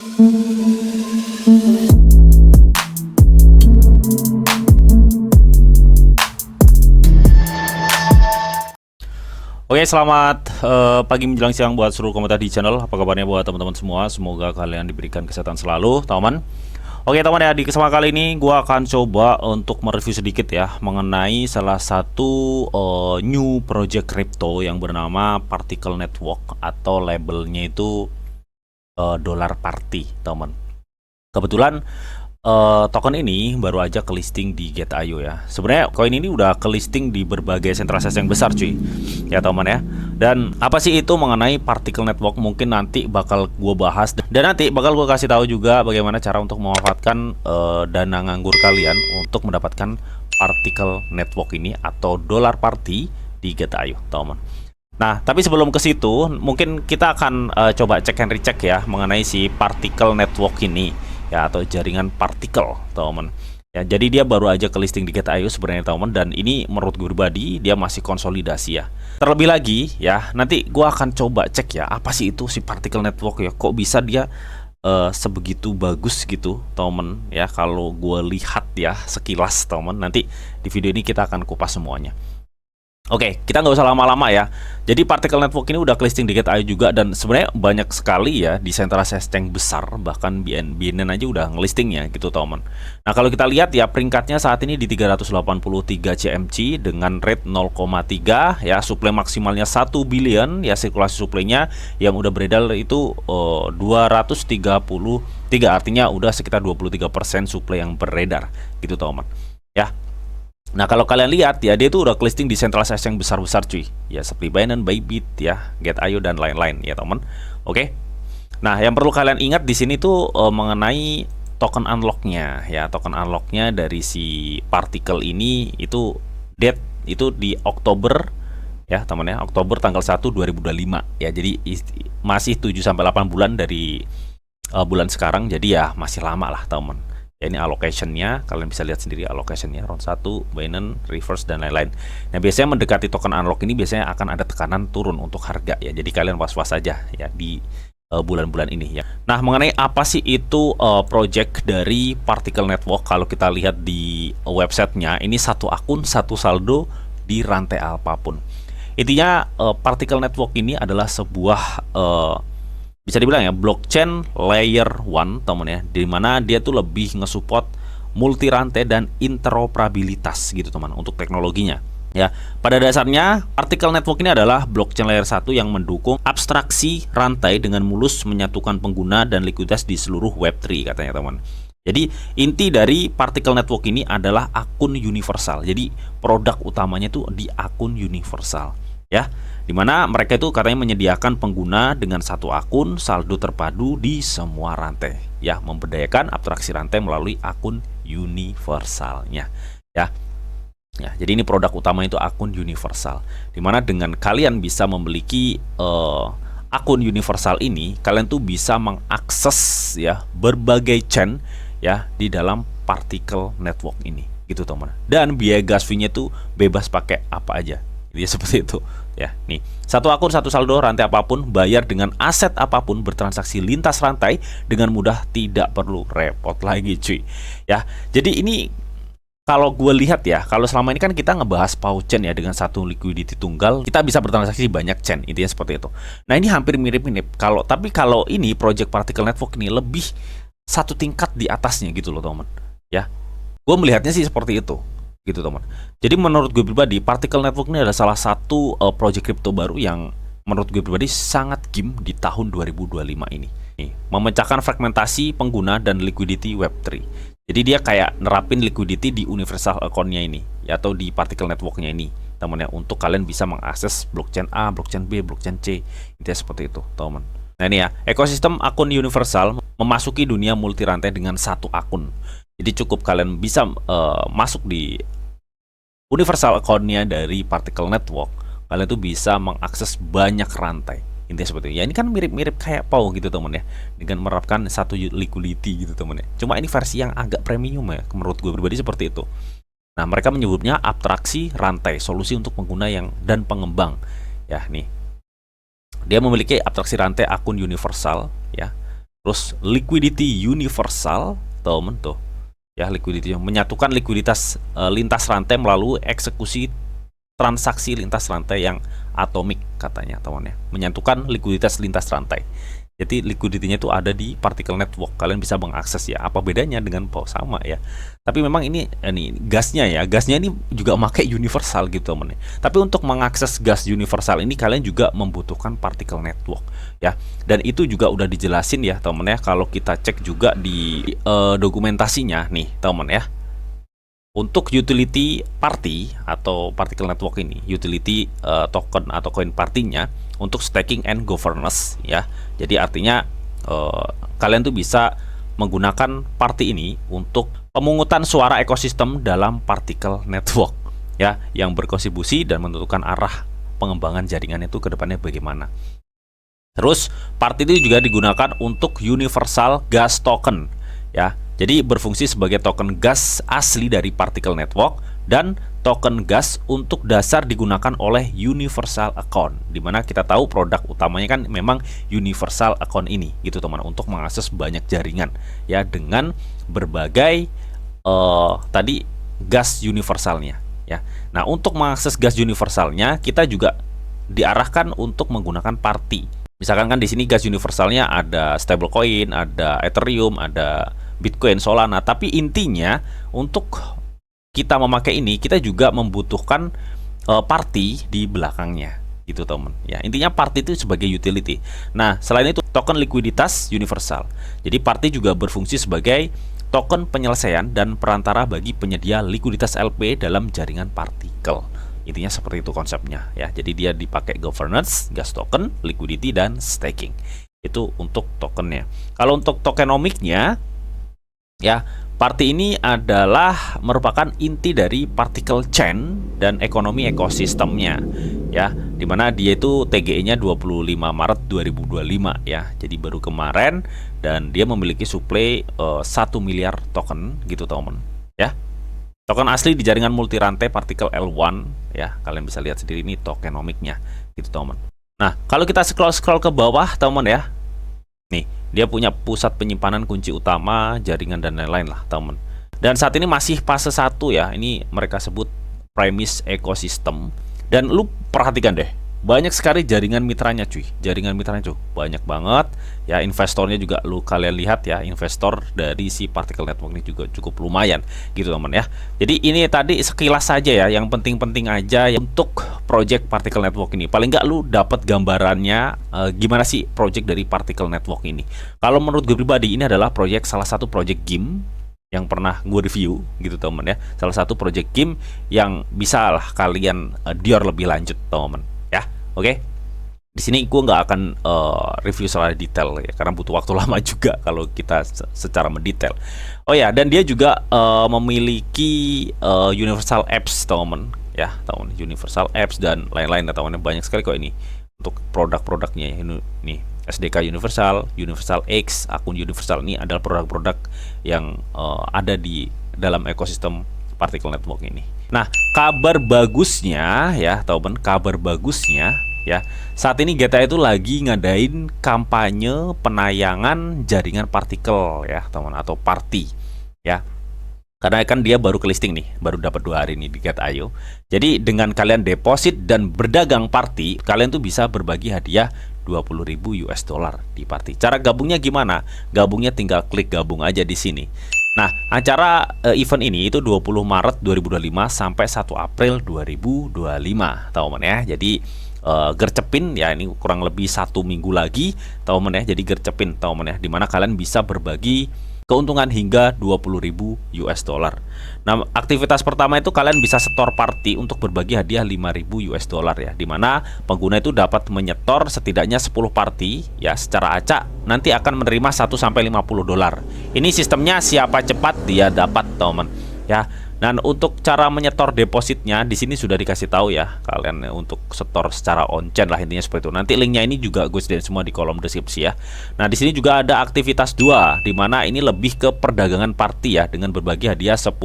Oke, selamat pagi menjelang siang buat seluruh komunitas di channel. Apa kabarnya buat teman-teman semua? Semoga kalian diberikan kesehatan selalu, teman. Oke, teman ya, di kesempatan kali ini gua akan coba untuk mereview sedikit ya mengenai salah satu new project crypto yang bernama Particle Network atau labelnya itu Dollar Party, teman. Kebetulan token ini baru aja ke listing di Get.io ya. Sebenarnya koin ini udah ke listing di berbagai sentralisasi yang besar cuy. Ya teman ya. Dan apa sih itu mengenai Particle Network, mungkin nanti bakal gue bahas. Dan nanti bakal gue kasih tahu juga bagaimana cara untuk memanfaatkan dana nganggur kalian untuk mendapatkan Particle Network ini atau Dollar Party di Get.io teman. Nah, tapi sebelum ke situ, mungkin kita akan coba cek and recheck ya mengenai si Particle Network ini ya, atau jaringan partikel, teman. Ya, jadi dia baru aja ke listing di Get.io sebenarnya, teman, dan ini menurut gue pribadi dia masih konsolidasi ya. Terlebih lagi ya, nanti gue akan coba cek ya, apa sih itu si Particle Network ya, kok bisa dia sebegitu bagus gitu, teman ya. Kalau gue lihat ya sekilas, teman, nanti di video ini kita akan kupas semuanya. Oke, kita nggak usah lama-lama ya. Jadi Particle Network ini udah listing di Get.io juga, dan sebenarnya banyak sekali ya desentralized exchange besar, bahkan BNB aja udah ngelistingnya gitu teman. Nah kalau kita lihat ya, peringkatnya saat ini di 383 CMC dengan rate 0,3 ya, suplai maksimalnya 1 billion ya, sirkulasi suplainya yang udah beredar itu 233, artinya udah sekitar 23% suplai yang beredar gitu teman ya. Nah kalau kalian lihat ya, dia itu udah listing di sentralisasi yang besar-besar cuy ya, seperti Binance, Bybit ya, Get.io dan lain-lain ya teman. Oke. Nah yang perlu kalian ingat di sini tuh mengenai token unlocknya ya, token unlocknya dari si Particle ini itu date itu di Oktober ya teman ya, Oktober tanggal 1 2025 ya, jadi masih 7-8 bulan dari bulan sekarang, jadi ya masih lama lah teman. Ya, ini allocationnya, kalian bisa lihat sendiri allocationnya round 1, Binance, reverse dan lain-lain. Nah biasanya mendekati token unlock ini biasanya akan ada tekanan turun untuk harga ya, jadi kalian was-was saja ya di bulan-bulan ini ya. Nah mengenai apa sih itu project dari Particle Network, kalau kita lihat di websitenya, ini satu akun satu saldo di rantai apapun. Intinya Particle Network ini adalah sebuah bisa dibilang ya blockchain layer 1 temen ya, dimana dia tuh lebih nge-support multi rantai dan interoperabilitas gitu teman untuk teknologinya ya. Pada dasarnya Particle Network ini adalah blockchain layer 1 yang mendukung abstraksi rantai dengan mulus menyatukan pengguna dan likuiditas di seluruh Web3 katanya teman. Jadi inti dari Particle Network ini adalah akun universal. Jadi produk utamanya tuh di akun universal ya, dimana mereka itu katanya menyediakan pengguna dengan satu akun saldo terpadu di semua rantai ya, memberdayakan abstraksi rantai melalui akun universalnya ya. Ya, jadi ini produk utama itu akun universal, dimana dengan kalian bisa memiliki akun universal ini, kalian tuh bisa mengakses ya berbagai chain ya di dalam Particle Network ini gitu teman. Dan biaya gas fee-nya tuh bebas pakai apa aja. Jadi seperti itu ya. Nih, satu akun satu saldo, rantai apapun, bayar dengan aset apapun, bertransaksi lintas rantai dengan mudah, tidak perlu repot lagi cuy ya. Jadi ini kalau gue lihat ya, kalau selama ini kan kita ngebahas pauchain ya, dengan satu liquidity tunggal kita bisa bertransaksi banyak chain, intinya seperti itu. Nah ini hampir mirip-mirip, tapi kalau ini project Particle Network ini lebih satu tingkat di atasnya gitu loh teman ya. Gue melihatnya sih seperti itu gitu teman. Jadi menurut gue pribadi Particle Network ini adalah salah satu project crypto baru yang menurut gue pribadi sangat game di tahun 2025 ini. Nih, memecahkan fragmentasi pengguna dan liquidity Web3. Jadi dia kayak nerapin liquidity di universal account-nya ini ya, atau di Particle Network-nya ini teman ya, untuk kalian bisa mengakses blockchain A, blockchain B, blockchain C. Intinya seperti itu teman. Nah ini ya, ekosistem akun universal memasuki dunia multi rantai dengan satu akun. Jadi cukup kalian bisa masuk di universal account-nya dari Particle Network, kalian tuh bisa mengakses banyak rantai. Intinya seperti itu. Ya ini kan mirip-mirip kayak POW gitu teman ya, dengan menerapkan satu liquidity gitu teman ya. Cuma ini versi yang agak premium ya, menurut gue pribadi seperti itu. Nah mereka menyebutnya abstraksi rantai, solusi untuk pengguna yang dan pengembang. Ya nih, dia memiliki abstraksi rantai akun universal ya, Terus liquidity universal, teman tuh. Ya, liquidity menyatukan likuiditas lintas rantai melalui eksekusi transaksi lintas rantai yang atomik katanya, teman ya. Menyatukan likuiditas lintas rantai. Jadi liquidity-nya itu ada di particle network. Kalian bisa mengakses ya. Apa bedanya dengan sama ya. Tapi memang ini gasnya ya. Gasnya ini juga pakai universal gitu teman ya. Tapi untuk mengakses gas universal ini kalian juga membutuhkan particle network ya. Dan itu juga udah dijelasin ya teman ya. Kalau kita cek juga di dokumentasinya nih teman ya. Untuk utility party atau particle network ini, utility token atau koin partinya untuk staking and governance ya. Jadi artinya kalian tuh bisa menggunakan party ini untuk pemungutan suara ekosistem dalam particle network ya, yang berkontribusi dan menentukan arah pengembangan jaringan itu ke depannya bagaimana. Terus party itu juga digunakan untuk universal gas token ya. Jadi berfungsi sebagai token gas asli dari particle network dan token gas untuk dasar digunakan oleh universal account. Dimana kita tahu produk utamanya kan memang universal account ini gitu teman, untuk mengakses banyak jaringan ya dengan berbagai tadi gas universalnya ya. Nah, untuk mengakses gas universalnya kita juga diarahkan untuk menggunakan party. Misalkan kan di sini gas universalnya ada stablecoin, ada Ethereum, ada Bitcoin, Solana, tapi intinya untuk kita memakai ini kita juga membutuhkan party di belakangnya gitu teman ya. Intinya party itu sebagai utility. Nah, selain itu token likuiditas universal. Jadi party juga berfungsi sebagai token penyelesaian dan perantara bagi penyedia likuiditas LP dalam jaringan partikel. Intinya seperti itu konsepnya ya. Jadi dia dipakai governance, gas token, liquidity, dan staking. Itu untuk tokennya. Kalau untuk tokenomiknya ya, party ini adalah merupakan inti dari particle chain dan ekonomi ekosistemnya ya, dimana dia itu TGE-nya 25 Maret 2025 ya. Jadi baru kemarin dan dia memiliki suplai 1 miliar token gitu teman ya. Token asli di jaringan multi rantai partikel L1 ya. Kalian bisa lihat sendiri ini tokenomiknya gitu teman. Nah, kalau kita scroll ke bawah teman ya. Nih, dia punya pusat penyimpanan kunci utama, jaringan dan lain-lain lah, teman. Dan saat ini masih fase 1 ya. Ini mereka sebut premise ecosystem. Dan lu perhatikan deh, banyak sekali jaringan mitranya cuy. Jaringan mitranya cuy, banyak banget. Ya, investornya juga lu kalian lihat ya, investor dari si particle network ini juga cukup lumayan gitu teman ya. Jadi ini tadi sekilas saja ya, yang penting-penting aja ya untuk project particle network ini. Paling nggak lu dapat gambarannya gimana sih project dari particle network ini. Kalau menurut gue pribadi ini adalah project, salah satu project game yang pernah gue review gitu teman ya. Salah satu project game yang bisa lah kalian dior lebih lanjut teman ya. Oke. Di sini gue nggak akan review secara detail ya, karena butuh waktu lama juga kalau kita secara mendetail. Oh ya, dan dia juga memiliki universal apps teman ya, teman, universal apps dan lain-lain teman. Banyak sekali kok ini untuk produk-produknya ya. Nih SDK universal, universal X, akun universal, ini adalah produk-produk yang ada di dalam ekosistem particle network ini. Nah, kabar bagusnya ya teman, kabar bagusnya ya, saat ini GTA itu lagi ngadain kampanye penayangan jaringan partikel ya teman, atau party ya. Karena kan dia baru ke listing nih, baru dapat 2 hari ini di Get.io. Jadi dengan kalian deposit dan berdagang party, kalian tuh bisa berbagi hadiah 20.000 US dollar di party. Cara gabungnya gimana? Gabungnya tinggal klik gabung aja di sini. Nah, acara event ini itu 20 Maret 2025 sampai 1 April 2025 teman ya. Jadi gercepin ya, ini kurang lebih 1 minggu lagi teman ya. Jadi gercepin teman ya, dimana kalian bisa berbagi keuntungan hingga 20.000 US dollar. Nah, aktivitas pertama itu kalian bisa setor party untuk berbagi hadiah 5.000 US dollar ya, dimana pengguna itu dapat menyetor setidaknya 10 party ya secara acak, nanti akan menerima 1 sampai 50 dolar. Ini sistemnya siapa cepat dia dapat teman ya. Dan untuk cara menyetor depositnya di sini sudah dikasih tahu ya, kalian untuk setor secara on-chain lah, intinya seperti itu. Nanti linknya ini juga gue sediain semua di kolom deskripsi ya. Nah, di sini juga ada aktivitas 2, di mana ini lebih ke perdagangan party ya, dengan berbagi hadiah 10.000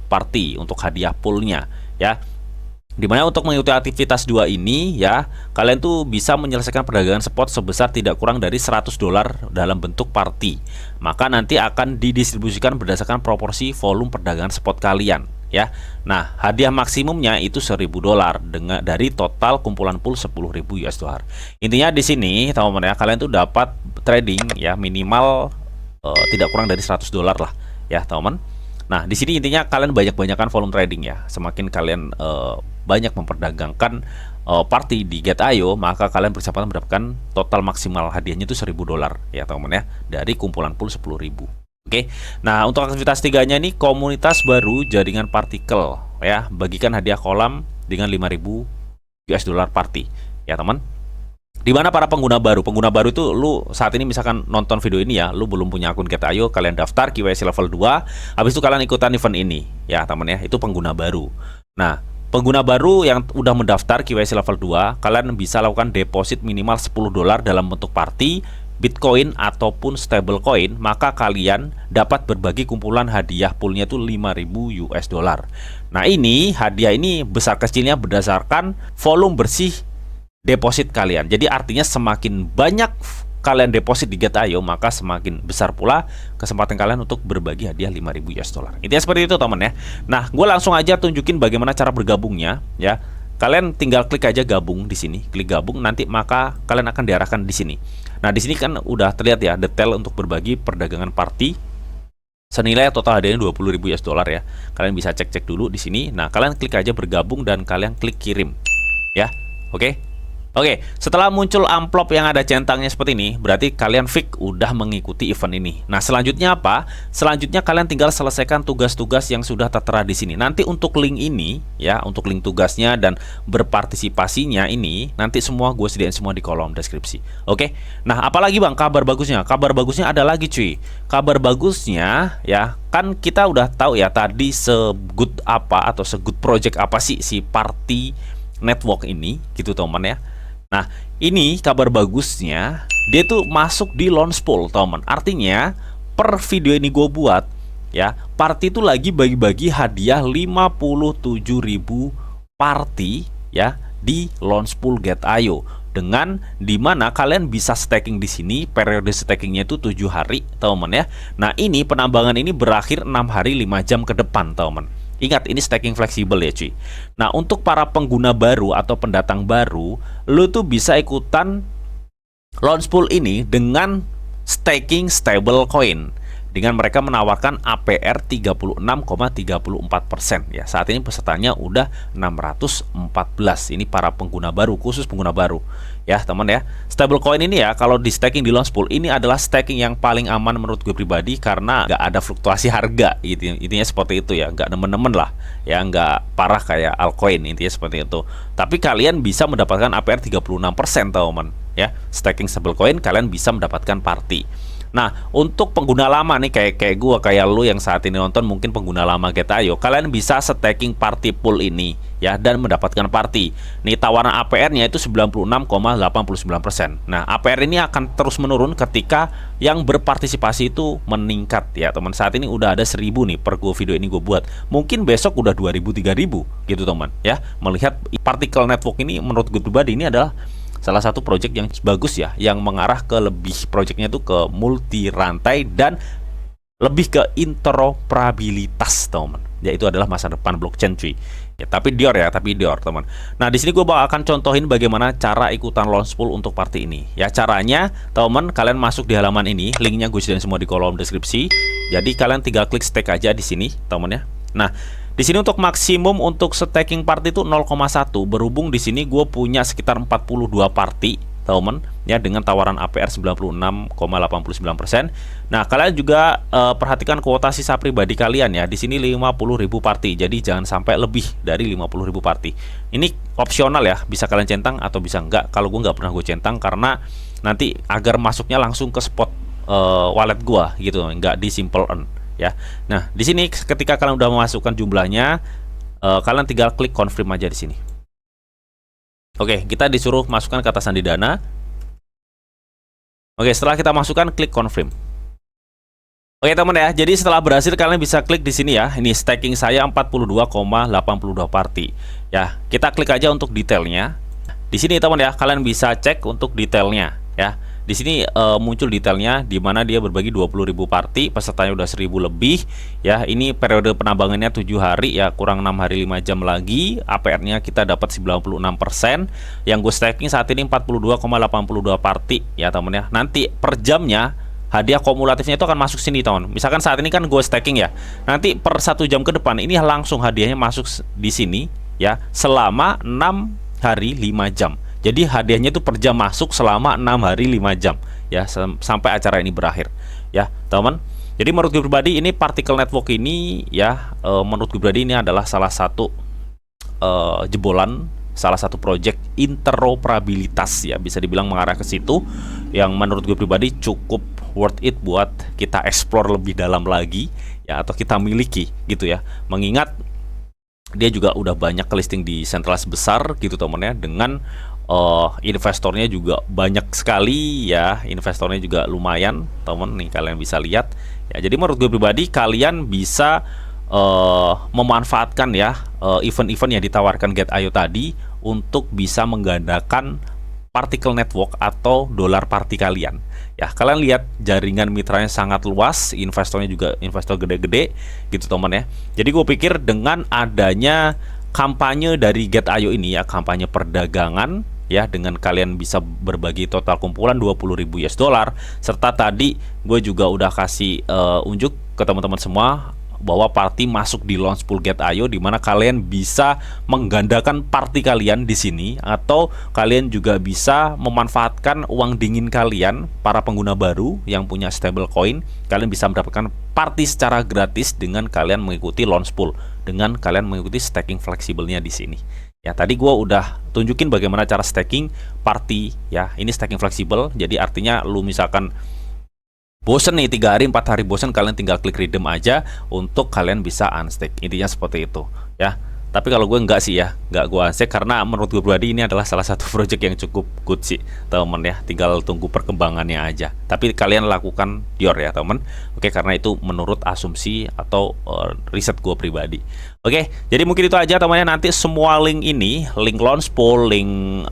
party untuk hadiah poolnya ya. Dimana untuk mengikuti aktivitas dua ini ya, kalian tuh bisa menyelesaikan perdagangan spot sebesar tidak kurang dari $100 dalam bentuk party. Maka nanti akan didistribusikan berdasarkan proporsi volume perdagangan spot kalian ya. Nah, hadiah maksimumnya itu $1000 dengan dari total kumpulan pool $10.000. Intinya di sini teman-teman ya, kalian tuh dapat trading ya minimal tidak kurang dari $100 lah ya, teman-teman. Nah, di sini intinya kalian banyak-banyakan volume trading ya. Semakin kalian banyak memperdagangkan party di Get.io, maka kalian berkesempatan mendapatkan total maksimal hadiahnya itu $1000 ya, teman-teman ya, dari kumpulan pool 10.000. Oke. Nah, untuk aktivitas tiganya ini komunitas baru jaringan partikel ya, bagikan hadiah kolam dengan $5.000 party ya, teman. Di mana para pengguna baru itu lu saat ini misalkan nonton video ini ya, lu belum punya akun Get.io, kalian daftar KYC level 2, habis itu kalian ikutan event ini ya, teman ya, itu pengguna baru. Nah, pengguna baru yang udah mendaftar KYC level 2, kalian bisa lakukan deposit minimal $10 dalam bentuk party, Bitcoin ataupun stablecoin, maka kalian dapat berbagi kumpulan hadiah poolnya itu $5.000. Nah, ini hadiah ini besar kecilnya berdasarkan volume bersih deposit kalian. Jadi artinya semakin banyak kalian deposit di Get.io, maka semakin besar pula kesempatan kalian untuk berbagi hadiah $5.000. Intinya seperti itu, teman ya. Nah, gue langsung aja tunjukin bagaimana cara bergabungnya ya. Kalian tinggal klik aja gabung di sini, klik gabung, nanti maka kalian akan diarahkan di sini. Nah, di sini kan udah terlihat ya detail untuk berbagi perdagangan party. Senilai total hadiahnya $20.000 ya. Kalian bisa cek-cek dulu di sini. Nah, kalian klik aja bergabung dan kalian klik kirim. Ya. Oke. Oke, setelah muncul amplop yang ada centangnya seperti ini, berarti kalian fix udah mengikuti event ini. Nah, selanjutnya apa? Selanjutnya kalian tinggal selesaikan tugas-tugas yang sudah tertera di sini. Nanti untuk link ini, ya, untuk link tugasnya dan berpartisipasinya ini, nanti semua gue sediain semua di kolom deskripsi. Oke, nah apalagi bang kabar bagusnya? Kabar bagusnya ada lagi cuy. Kabar bagusnya, ya, kan kita udah tahu ya tadi segood apa atau segood project apa sih si Party Network ini, gitu teman ya. Nah, ini kabar bagusnya, dia tuh masuk di launch pool, teman. Artinya, per video ini gue buat, ya, party itu lagi bagi-bagi hadiah 57.000 party, ya, di launch pool Get.io. Dengan dimana kalian bisa staking di sini, periode stakingnya itu 7 hari, teman ya. Nah, ini penambangan ini berakhir 6 hari 5 jam ke depan, teman. Ingat, ini staking fleksibel ya cuy. Nah, untuk para pengguna baru atau pendatang baru, lu tuh bisa ikutan launch pool ini dengan staking stablecoin, dengan mereka menawarkan APR 36,34% ya. Saat ini pesertanya udah 614. Ini para pengguna baru, khusus pengguna baru ya, teman ya. Stablecoin ini ya, kalau di staking di launch pool ini adalah staking yang paling aman menurut gue pribadi, karena nggak ada fluktuasi harga gitu. Intinya seperti itu ya, nggak nemen-nemen lah ya, nggak parah kayak altcoin, intinya seperti itu. Tapi kalian bisa mendapatkan APR 36%, teman ya. Staking stablecoin kalian bisa mendapatkan party. Nah, untuk pengguna lama nih kayak gua, kayak lu yang saat ini nonton mungkin pengguna lama Get.io, kalian bisa staking party pool ini ya dan mendapatkan party. Nih, tawaran APR-nya itu 96,89%. Nah, APR ini akan terus menurun ketika yang berpartisipasi itu meningkat ya, teman. Saat ini udah ada 1000 nih per gua video ini gue buat. Mungkin besok udah 2000 3000 gitu, teman ya. Melihat particle network ini menurut gue pribadi ini adalah salah satu project yang bagus ya, yang mengarah ke lebih projectnya tuh ke multi rantai dan lebih ke interoperabilitas, teman. Yaitu adalah masa depan blockchain cuy. Ya, tapi Dior ya, teman. Nah, di sini gue akan contohin bagaimana cara ikutan launch pool untuk party ini. Ya, caranya, teman, kalian masuk di halaman ini, linknya gue sediain semua di kolom deskripsi. Jadi kalian tinggal klik stake aja di sini, teman ya. Nah, di sini untuk maksimum untuk staking party itu 0,1. Berhubung di sini gue punya sekitar 42 party, teman ya, dengan tawaran APR 96,89%. Nah, kalian juga perhatikan kuota sisa pribadi kalian ya. Di sini 50.000 party. Jadi jangan sampai lebih dari 50.000 party. Ini opsional ya, bisa kalian centang atau bisa enggak. Kalau gue nggak pernah gue centang karena nanti agar masuknya langsung ke spot wallet gue gitu, nggak di simple earn ya. Nah, di sini ketika kalian udah memasukkan jumlahnya, kalian tinggal klik confirm aja di sini. Oke, kita disuruh masukkan kata sandi dana. Oke, setelah kita masukkan, klik confirm. Oke teman ya, jadi setelah berhasil kalian bisa klik di sini ya. Ini staking saya 42,82 party. Ya, kita klik aja untuk detailnya. Di sini teman ya, kalian bisa cek untuk detailnya ya. Di sini muncul detailnya di mana dia berbagi 20.000 party, pesertanya udah 1.000 lebih ya. Ini periode penambangannya 7 hari ya, kurang 6 hari 5 jam lagi. APR-nya kita dapat 96%. Yang gue staking saat ini 42,82 party ya teman ya. Nanti per jamnya hadiah kumulatifnya itu akan masuk sini teman. Misalkan saat ini kan gue staking ya. Nanti per 1 jam ke depan ini langsung hadiahnya masuk di sini ya selama 6 hari 5 jam. Jadi hadiahnya itu per jam masuk selama 6 hari 5 jam ya sampai acara ini berakhir ya teman. Jadi menurut gue pribadi ini Particle Network ini ya menurut gue pribadi ini adalah salah satu jebolan, salah satu project interoperabilitas ya, bisa dibilang mengarah ke situ yang menurut gue pribadi cukup worth it buat kita explore lebih dalam lagi ya, atau kita miliki gitu ya. Mengingat dia juga udah banyak listing di sentralitas besar gitu temen ya, dengan investornya juga banyak sekali ya, investornya juga lumayan temen nih, kalian bisa lihat ya. Jadi menurut gue pribadi kalian bisa memanfaatkan ya event-event yang ditawarkan Get.io tadi untuk bisa menggandakan Particle Network atau dolar party kalian ya. Kalian lihat jaringan mitranya sangat luas, investornya juga investor gede-gede gitu teman ya. Jadi gue pikir dengan adanya kampanye dari Get.io ini ya, kampanye perdagangan ya, dengan kalian bisa berbagi total kumpulan 20.000 US dollar, serta tadi gue juga udah kasih unjuk ke teman-teman semua bahwa party masuk di launch pool Get.io, di mana kalian bisa menggandakan party kalian di sini, atau kalian juga bisa memanfaatkan uang dingin kalian para pengguna baru yang punya stable coin. Kalian bisa mendapatkan party secara gratis dengan kalian mengikuti launch pool, dengan kalian mengikuti staking fleksibelnya di sini. Ya, tadi gue udah tunjukin bagaimana cara staking party ya. Ini staking fleksibel, jadi artinya lu misalkan bosen nih 3 hari 4 hari bosen, kalian tinggal klik redeem aja untuk kalian bisa unstake. Intinya seperti itu ya. Tapi kalau gue enggak sih ya, enggak gue unstake karena menurut gue pribadi ini adalah salah satu project yang cukup good sih temen ya. Tinggal tunggu perkembangannya aja. Tapi kalian lakukan your ya temen. Oke, karena itu menurut asumsi atau riset gue pribadi. Oke, jadi mungkin itu aja temannya. Nanti semua link ini, link launch pool, link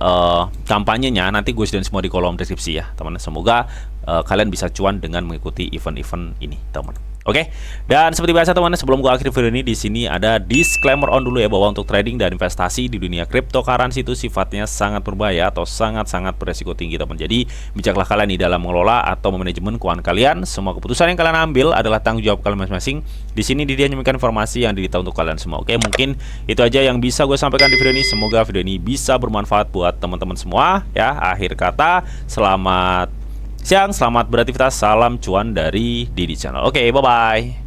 kampanyenya nanti gue sediain semua di kolom deskripsi ya teman. Semoga kalian bisa cuan dengan mengikuti event-event ini teman. Oke, dan seperti biasa teman, sebelum gue akhiri video ini, di sini ada disclaimer on dulu ya, bahwa untuk trading dan investasi di dunia cryptocurrency itu sifatnya sangat berbahaya atau sangat-sangat beresiko tinggi teman. Jadi bijaklah kalian di dalam mengelola atau memanajemen keuangan kalian. Semua keputusan yang kalian ambil adalah tanggung jawab kalian masing-masing. Di sini dia memberikan informasi yang didita untuk kalian semua. Oke, mungkin itu aja yang bisa gue sampaikan di video ini. Semoga video ini bisa bermanfaat buat teman-teman semua ya. Akhir kata, selamat siang, selamat beraktivitas, salam cuan dari Didi Channel. Oke, bye-bye.